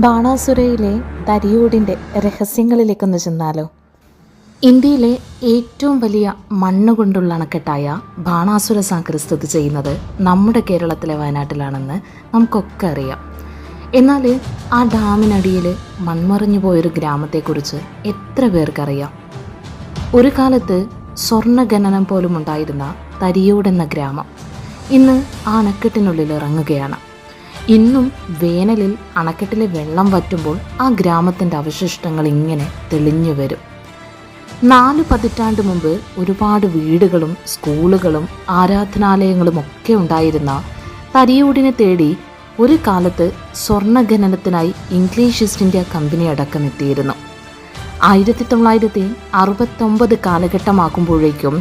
ബാണാസുരയിലെ തരിയോടിൻ്റെ രഹസ്യങ്ങളിലേക്കൊന്ന് ചെന്നാലോ? ഇന്ത്യയിലെ ഏറ്റവും വലിയ മണ്ണുകൊണ്ടുള്ള അണക്കെട്ടായ ബാണാസുര സാഗർ സ്ഥിതി ചെയ്യുന്നത് നമ്മുടെ കേരളത്തിലെ വയനാട്ടിലാണെന്ന് നമുക്കൊക്കെ അറിയാം. എന്നാൽ ആ ഡാമിനടിയിൽ മൺമറഞ്ഞു പോയൊരു ഗ്രാമത്തെക്കുറിച്ച് എത്ര പേർക്കറിയാം? ഒരു കാലത്ത് സ്വർണ്ണ ഖനനം പോലും ഉണ്ടായിരുന്ന തരിയോട് എന്ന ഗ്രാമം ഇന്ന് ആ അണക്കെട്ടിനുള്ളിൽ ഇറങ്ങുകയാണ്. ഇന്നും വേനലിൽ അണക്കെട്ടിലെ വെള്ളം വറ്റുമ്പോൾ ആ ഗ്രാമത്തിൻ്റെ അവശിഷ്ടങ്ങൾ ഇങ്ങനെ തെളിഞ്ഞു വരും. 4 പതിറ്റാണ്ട് മുമ്പ് ഒരുപാട് വീടുകളും സ്കൂളുകളും ആരാധനാലയങ്ങളും ഒക്കെ ഉണ്ടായിരുന്ന തരിയോടിനെ തേടി ഒരു കാലത്ത് സ്വർണ്ണ ഖനനത്തിനായി ഇംഗ്ലീഷ് ഈസ്റ്റ് ഇന്ത്യ കമ്പനി അടക്കം എത്തിയിരുന്നു. 1969 കാലഘട്ടമാകുമ്പോഴേക്കും